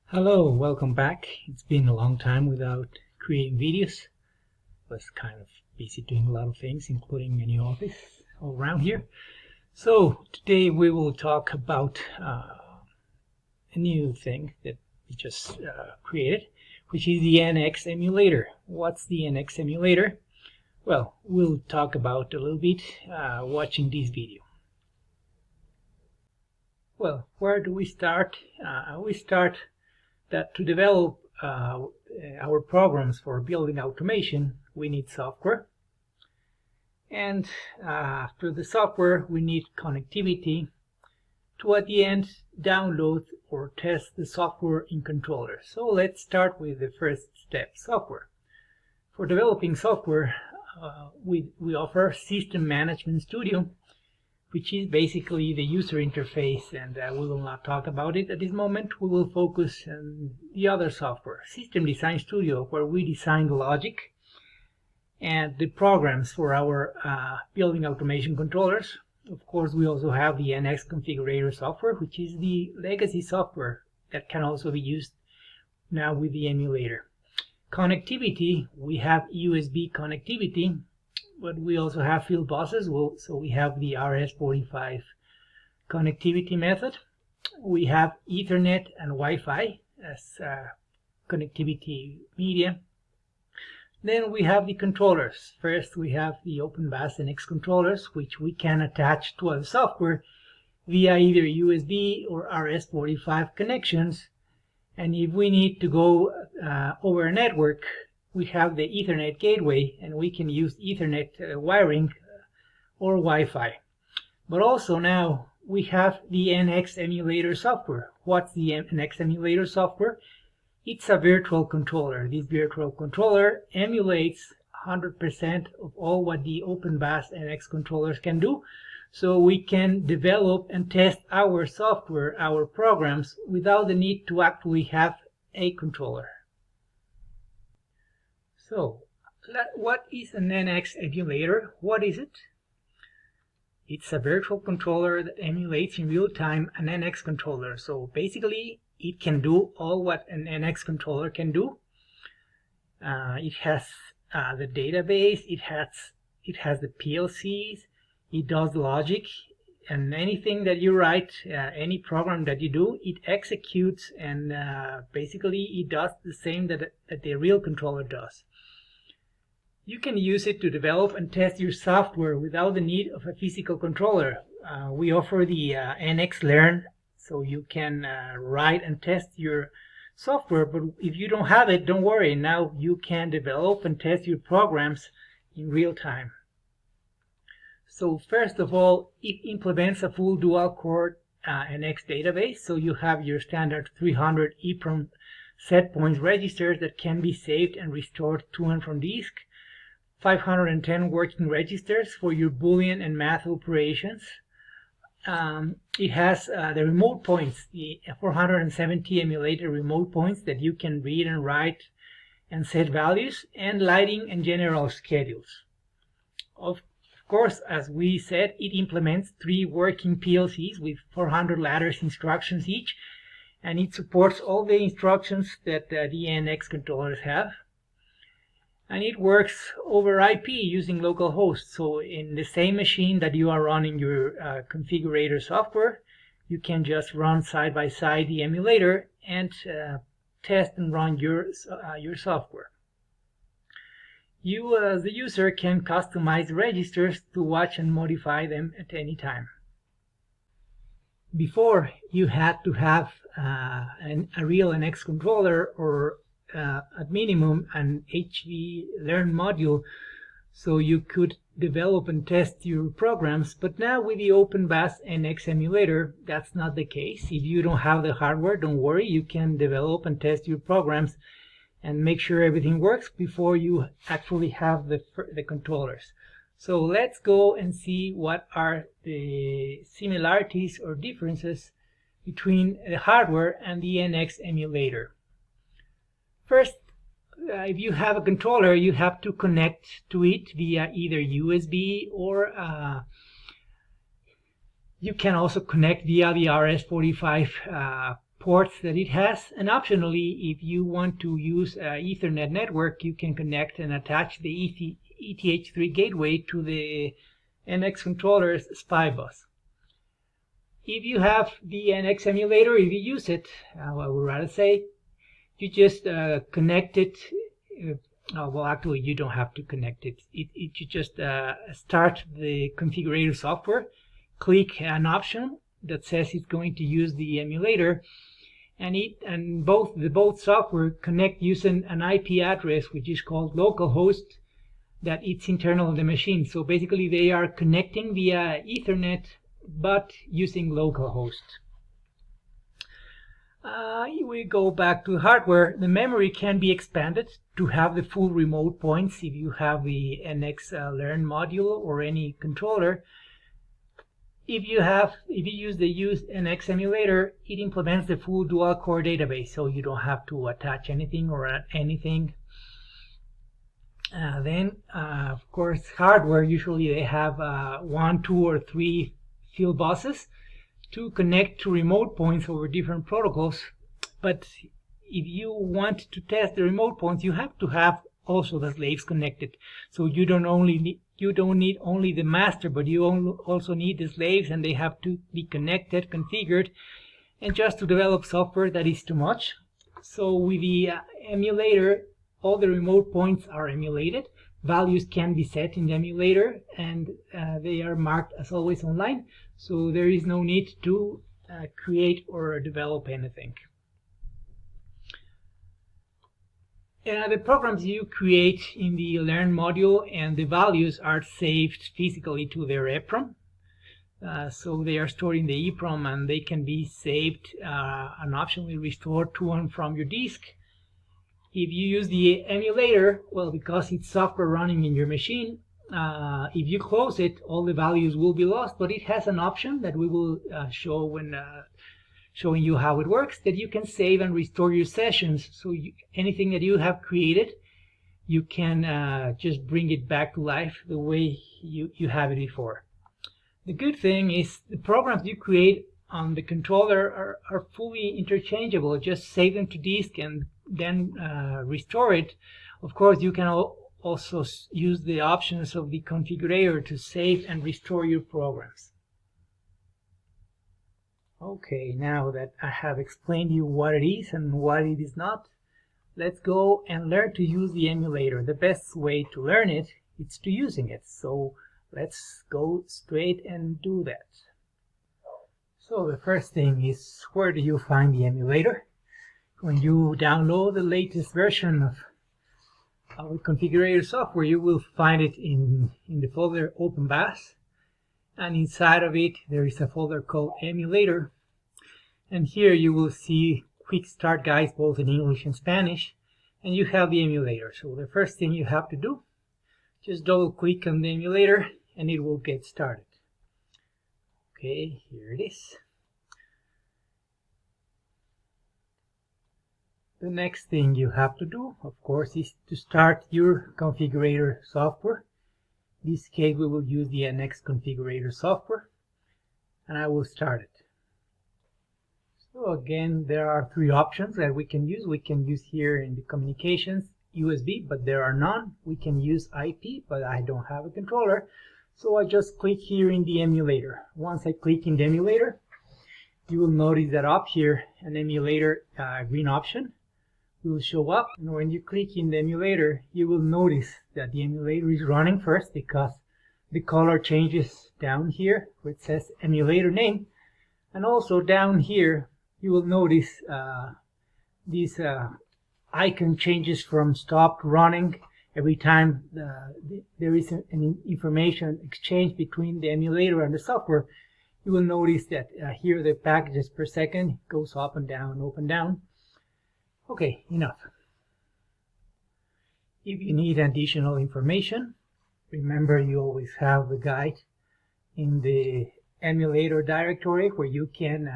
Hello, welcome back. It's been a long time without creating videos. Was kind of busy doing a lot of things, including a new office all around here. So today we will talk about a new thing that we just created, which is the NX Emulator. What's the NX Emulator? Well, we'll talk about a little bit watching this video. Well, where do we start? We start that to develop our programs for building automation, we need software. And after the software, we need connectivity to, at the end, download or test the software in controllers. So let's start with the first step, software. For developing software, we offer System Management Studio, which is basically the user interface, and we will not talk about it at this moment. We will focus on the other software, System Design Studio, where we design the logic and the programs for our building automation controllers. Of course, we also have the NX Configurator software, which is the legacy software that can also be used now with the emulator. Connectivity, we have USB connectivity, but we also have field buses, so we have the RS-45 connectivity method. We have Ethernet and Wi-Fi as connectivity media. Then we have the controllers. First we have the OpenBus NX controllers, which we can attach to our software via either USB or RS-45 connections. And if we need to go over a network, we have the Ethernet gateway, and we can use Ethernet wiring or Wi-Fi. But also now we have the NX Emulator software. What's the NX Emulator software? It's a virtual controller. This virtual controller emulates 100% of all what the OpenBus NX controllers can do. So we can develop and test our software, our programs, without the need to actually have a controller. So, what is an NX emulator? What is it? It's a virtual controller that emulates in real time an NX controller. So basically, it can do all what an NX controller can do. It has the database, it has the PLCs, it does logic, and anything that you write, any program that you do, it executes, and basically it does the same that the real controller does. You can use it to develop and test your software without the need of a physical controller. We offer the NX Learn, so you can write and test your software, but if you don't have it, don't worry. Now you can develop and test your programs in real time. So first of all, it implements a full dual-core NX database, so you have your standard 300 EEPROM set points registers that can be saved and restored to and from disk. 510 working registers for your Boolean and math operations. It has the remote points, the 470 emulator remote points that you can read and write and set values, and lighting and general schedules. Of course, as we said, it implements 3 working PLCs with 400 ladders instructions each, and it supports all the instructions that the NX controllers have. And it works over IP using localhost. So in the same machine that you are running your configurator software, you can just run side by side the emulator and test and run your software. You, as the user, can customize registers to watch and modify them at any time. Before, you had to have a real NX controller or at minimum an HV Learn module, so you could develop and test your programs. But now with the OpenBus NX emulator, that's not the case. If you don't have the hardware, don't worry, you can develop and test your programs and make sure everything works before you actually have the controllers. So let's go and see what are the similarities or differences between the hardware and the NX emulator. First, if you have a controller, you have to connect to it via either USB or you can also connect via the RS-45 ports that it has, and optionally, if you want to use Ethernet network, you can connect and attach the ETH3 gateway to the NX controller's SPI bus. If you have the NX emulator, if you use it, I would rather say, you just connect it. Well, actually, you don't have to connect it. You just start the configurator software, click an option that says it's going to use the emulator, and both software connect using an IP address which is called localhost, that it's internal in the machine. So basically, they are connecting via Ethernet, but using localhost. We go back to hardware. The memory can be expanded to have the full remote points if you have the NX Learn module or any controller. If you use the NX Emulator, it implements the full dual core database, so you don't have to attach anything or add anything. Then, of course, hardware, usually they have 1, 2, or 3 field buses to connect to remote points over different protocols. But if you want to test the remote points, you have to have also the slaves connected. So you don't need only the master, but you also need the slaves, and they have to be connected, configured. And just to develop software, that is too much. So with the emulator, all the remote points are emulated. Values can be set in the emulator, and they are marked as always online. So there is no need to create or develop anything. The programs you create in the Learn module and the values are saved physically to their EPROM. So they are stored in the EPROM, and they can be saved and optionally restored to and from your disk. If you use the emulator, well, because it's software running in your machine, if you close it, all the values will be lost, but it has an option that we will show when showing you how it works, that you can save and restore your sessions. So anything that you have created, you can just bring it back to life the way you have it before. The good thing is the programs you create on the controller are fully interchangeable. Just save them to disk and then restore it. Of course, you can also use the options of the configurator to save and restore your programs. Okay, now that I have explained to you what it is and what it is not, let's go and learn to use the emulator. The best way to learn it is to using it. So let's go straight and do that. So the first thing is, where do you find the emulator? When you download the latest version of our configurator software, you will find it in the folder OpenBAS, and inside of it there is a folder called Emulator, and here you will see quick start guides both in English and Spanish, and you have the emulator. So the first thing you have to do, just double click on the emulator and it will get started. Okay, here it is. The next thing you have to do, of course, is to start your configurator software. In this case, we will use the NX configurator software, and I will start it. So again, there are 3 options that we can use. We can use here in the communications USB, but there are none. We can use IP, but I don't have a controller. So I just click here in the emulator. Once I click in the emulator, you will notice that up here an emulator green option will show up, and when you click in the emulator, you will notice that the emulator is running first because the color changes down here where it says emulator name, and also down here you will notice this icon changes from stop to running every time there is an information exchange between the emulator and the software. You will notice that here the packages per second goes up and down. Okay, enough. If you need additional information, remember you always have the guide in the emulator directory where you can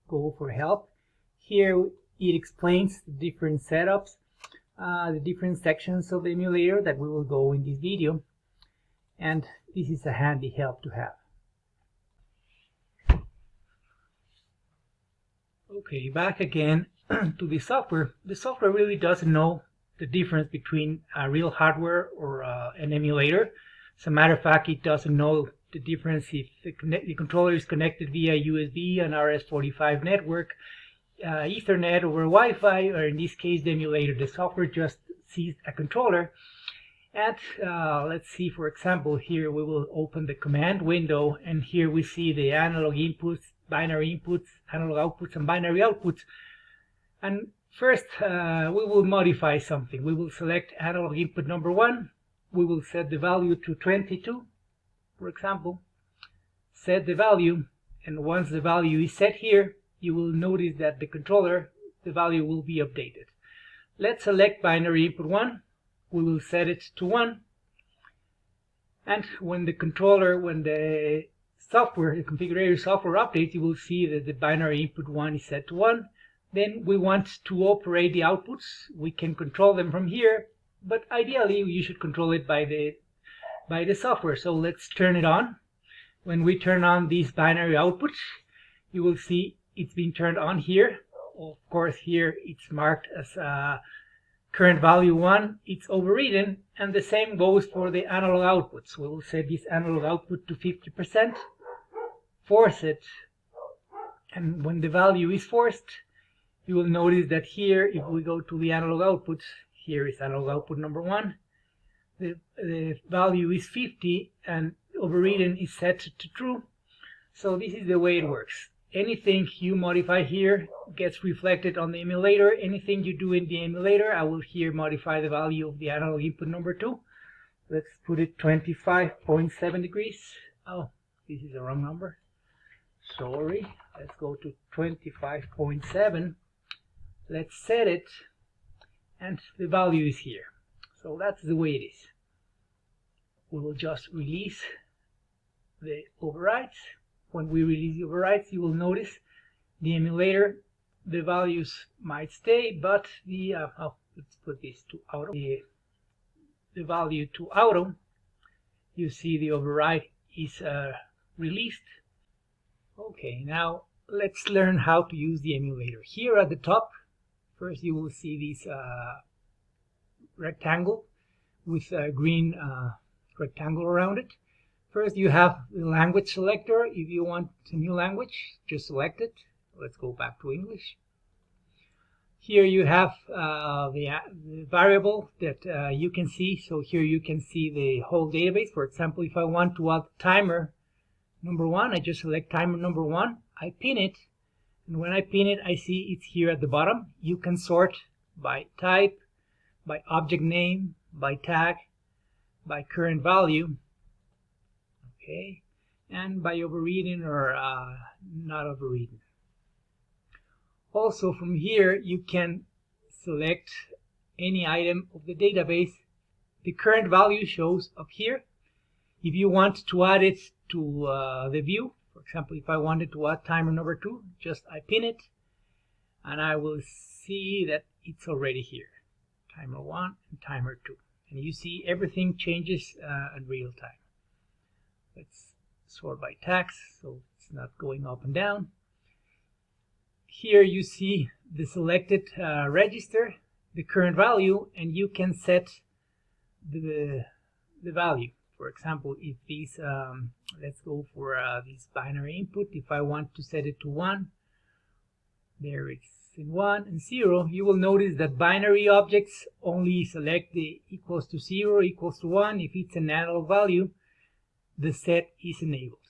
go for help. Here it explains the different setups, the different sections of the emulator that we will go in this video, and this is a handy help to have. Okay, back again to the software. The software really doesn't know the difference between a real hardware or an emulator. As a matter of fact, it doesn't know the difference if the controller is connected via USB, an RS-45 network, Ethernet over Wi-Fi, or in this case the emulator. The software just sees a controller. And let's see, for example, here we will open the command window, and here we see the analog inputs, binary inputs, analog outputs, and binary outputs. And first we will modify something. We will select analog input number 1. We will set the value to 22, for example. Set the value, and once the value is set here, you will notice that the controller, the value will be updated. Let's select binary input 1. We will set it to 1. And when the controller, when the software, the configurator software updates, you will see that the binary input 1 is set to 1. Then we want to operate the outputs. We can control them from here, but ideally you should control it by the software. So let's turn it on. When we turn on these binary outputs, you will see it's been turned on here. Of course, here it's marked as current value 1, it's overridden, and the same goes for the analog outputs. We will set this analog output to 50%, force it, and when the value is forced, you will notice that here, if we go to the analog outputs, here is analog output number 1, the value is 50, and overridden is set to true. So this is the way it works. Anything you modify here gets reflected on the emulator. Anything you do in the emulator, I will here modify the value of the analog input number 2. Let's put it 25.7 degrees. Oh, this is the wrong number. Sorry. Let's go to 25.7. Let's set it, and the value is here. So that's the way it is. We will just release the overrides. When we release the overrides, you will notice the emulator, the values might stay, but the let's put this to auto. The value to auto, you see the override is released. Okay, now let's learn how to use the emulator. Here at the top, first you will see this rectangle with a green rectangle around it. First you have the language selector. If you want a new language, just select it. Let's go back to English. Here you have the variable that you can see. So here you can see the whole database. For example, if I want to add timer number 1, I just select timer number 1. I pin it, and when I pin it, I see it's here at the bottom. You can sort by type, by object name, by tag, by current value. Okay, and by overridden or not overridden. Also from here you can select any item of the database. The current value shows up here. If you want to add it to the view, for example, if I wanted to add timer number 2, just I pin it, and I will see that it's already here. Timer 1 and timer 2. And you see everything changes in real time. Let's sort by tags, so it's not going up and down. Here you see the selected register, the current value, and you can set the value. For example, if these, let's go for this binary input. If I want to set it to 1, there it's in 1 and 0. You will notice that binary objects only select the equals to 0, equals to 1. If it's an analog value, the set is enabled.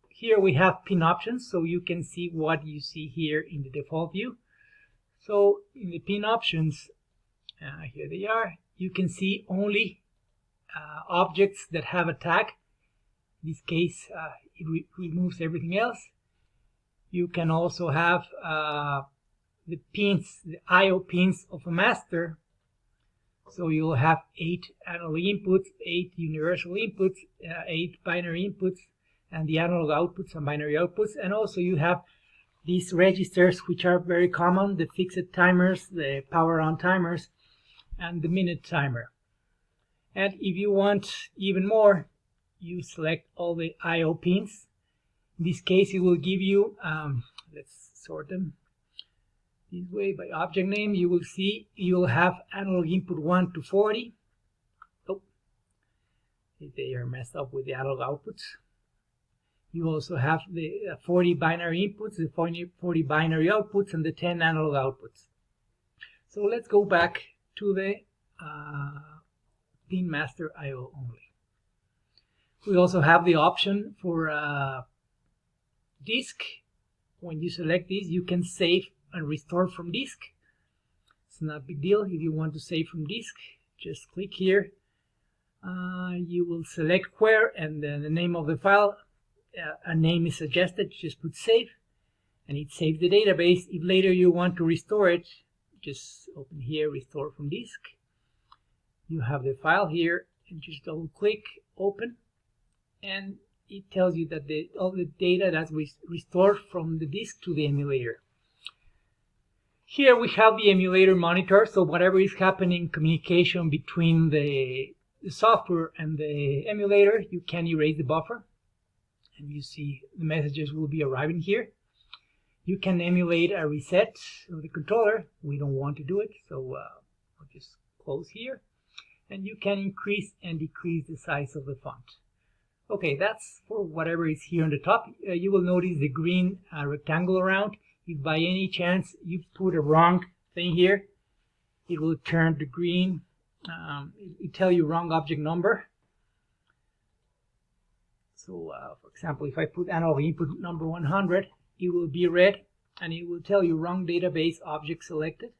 Here we have pin options, so you can see what you see here in the default view. So in the pin options, here they are, you can see only objects that have a tag. In this case, it removes everything else. You can also have the pins, the I/O pins of a master. So you'll have 8 analog inputs, 8 universal inputs, 8 binary inputs, and the analog outputs and binary outputs. And also you have these registers, which are very common, the fixed timers, the power on timers, and the minute timer. And if you want even more, you select all the I/O pins. In this case, it will give you, let's sort them. this way by object name, you will see you'll have analog input 1 to 40. Oh, they are messed up with the analog outputs. You also have the 40 binary inputs, the 40 binary outputs, and the 10 analog outputs. So let's go back to the pin master I/O only. We also have the option for disk. When you select this, you can save and restore from disk. It's not a big deal. If you want to save from disk, just click here. You will select where, and then the name of the file. A name is suggested. Just put save, and it saves the database. If later you want to restore it, just open here, restore from disk. You have the file here, and just double click, open, and it tells you that all the data that's restored from the disk to the emulator. Here we have the emulator monitor, so whatever is happening, communication between the software and the emulator, you can erase the buffer, and you see the messages will be arriving here. You can emulate a reset of the controller. We don't want to do it, so I'll just close here. And you can increase and decrease the size of the font. Okay, that's for whatever is here on the top. You will notice the green rectangle around. If by any chance you put a wrong thing here, it will turn to green. It tell you wrong object number. So, for example, if I put analog input number 100, it will be red, and it will tell you wrong database object selected.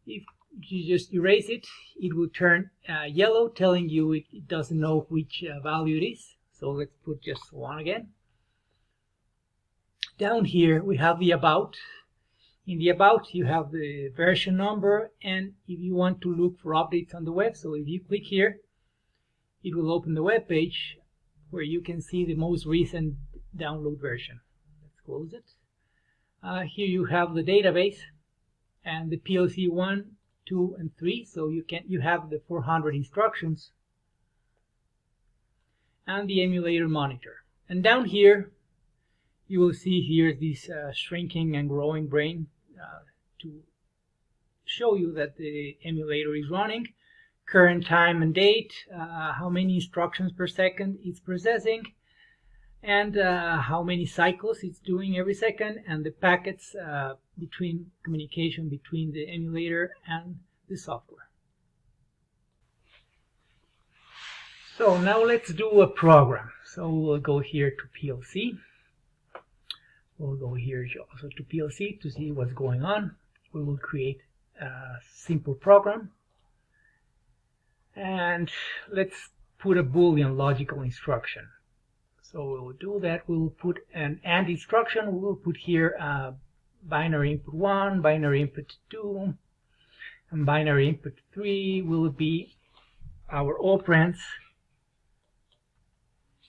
If you just erase it, it will turn yellow, telling you it doesn't know which value it is. So let's put just 1 again. Down here we have the about. In the about you have the version number, and if you want to look for updates on the web, so if you click here, it will open the web page where you can see the most recent download version. Let's close it. Here you have the database and the PLC 1, 2, and 3. So you have the 400 instructions and the emulator monitor. And down here you will see here this shrinking and growing brain to show you that the emulator is running, current time and date, how many instructions per second it's processing, and how many cycles it's doing every second, and the packets between communication between the emulator and the software. So now let's do a program. So we'll go here to PLC. We'll go here also to PLC to see what's going on. We will create a simple program. And let's put a Boolean logical instruction. So we'll do that. We'll put an AND instruction. We'll put here binary input 1, binary input 2, and binary input 3 will be our operands.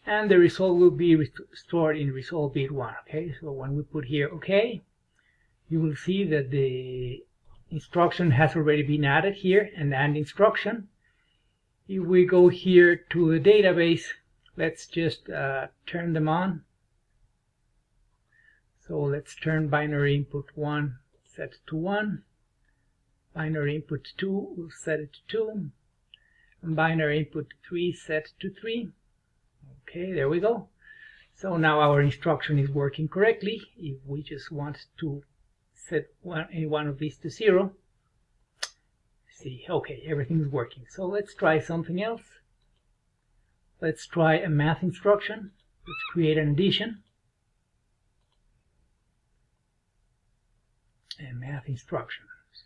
And the result will be stored in result bit 1. Okay, so when we put here OK, you will see that the instruction has already been added here, an AND instruction. If we go here to the database, let's just turn them on. So let's turn binary input 1 set to 1, binary input 2 we'll set it to 2, and binary input 3 set to 3. Okay, there we go. So now our instruction is working correctly. If we just want to set any one of these to 0, see, okay, everything's working. So let's try something else. Let's try a math instruction. Let's create an addition. A math instruction.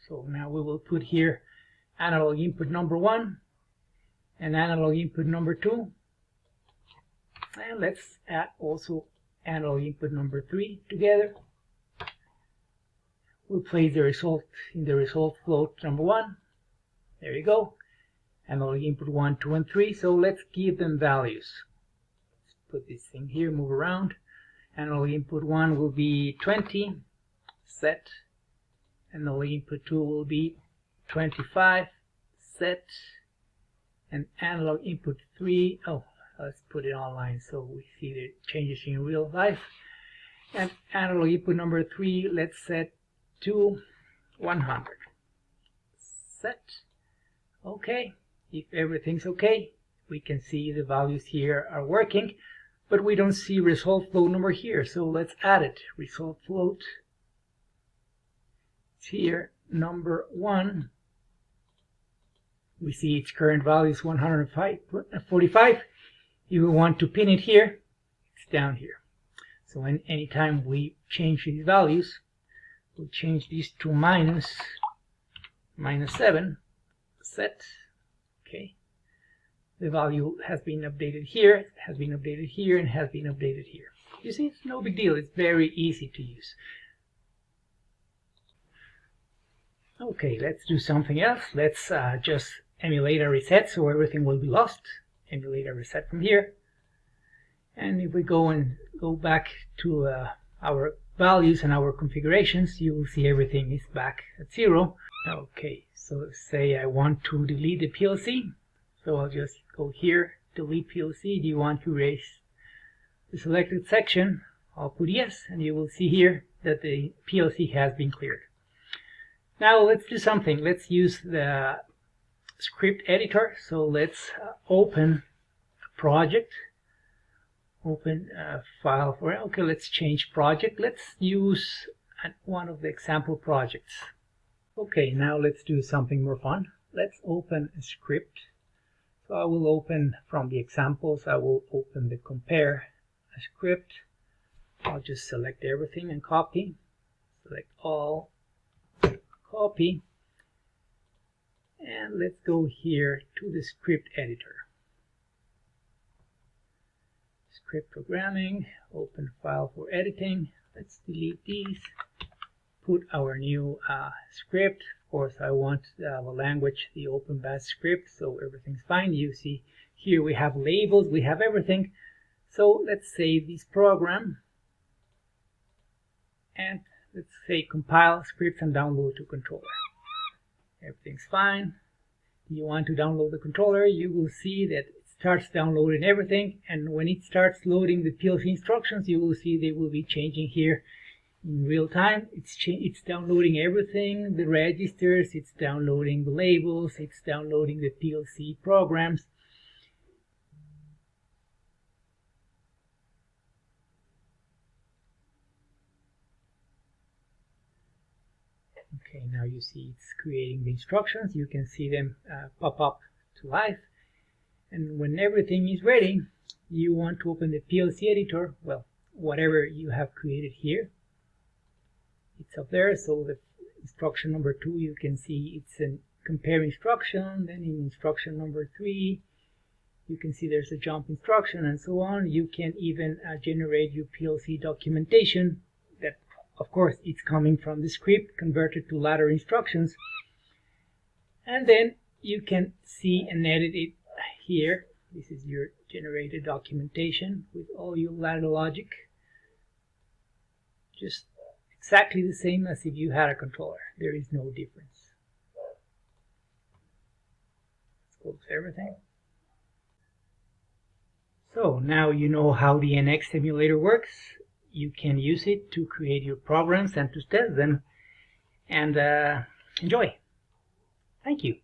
So now we will put here analog input number 1 and analog input number 2. And let's add also analog input number 3 together. We'll place the result in the result float number 1. There you go. Analog input 1, 2, and 3. So let's give them values. Let's put this thing here, move around. Analog input 1 will be 20, set. Analog input 2 will be 25, set. And analog input 3, let's put it online so we see the changes in real life. And analog input number 3, let's set to 100. Set. Okay. If everything's okay, we can see the values here are working, but we don't see result float number here, so let's add it. Result float. It's here, number 1. We see its current value is 145. If we want to pin it here, it's down here. So anytime we change these values, we'll change these to minus 7. Set. Okay. The value has been updated here, has been updated here, and has been updated here. You see, it's no big deal. It's very easy to use. Okay, let's do something else. Let's just emulate a reset so everything will be lost. Emulate a reset from here. And if we go back to our values and our configurations, you will see everything is back at 0. Okay, so say I want to delete the PLC. So I'll just go here, delete PLC. Do you want to erase the selected section? I'll put yes, and you will see here that the PLC has been cleared. Now let's do something. Let's use the script editor. So let's open a project. Open a file for it. Okay, let's change project. Let's use one of the example projects. Okay, now let's do something more fun. Let's open a script. So I will open from the examples, I will open the compare a script. I'll just select everything and copy. Select all, copy. And let's go here to the script editor. Script programming, open file for editing. Let's delete these. Put our new script. Of course, I want the language, the Open Bash script, so everything's fine. You see here we have labels, we have everything. So let's save this program. And let's say compile scripts and download to controller. Everything's fine. You want to download the controller, you will see that it starts downloading everything, and when it starts loading the PLC instructions, you will see they will be changing here in real time. It's downloading everything, the registers, it's downloading the labels, it's downloading the PLC programs. Okay, now you see it's creating the instructions. You can see them pop up to life. And when everything is ready, you want to open the PLC editor, well, whatever you have created here. It's up there, so the instruction number 2, you can see it's a compare instruction. Then in instruction number 3, you can see there's a jump instruction and so on. You can even generate your PLC documentation that, of course, it's coming from the script converted to ladder instructions. And then you can see and edit it here. This is your generated documentation with all your ladder logic. Just exactly the same as if you had a controller. There is no difference. Let's close everything. So now you know how the NX emulator works. You can use it to create your programs and to test them. And enjoy. Thank you.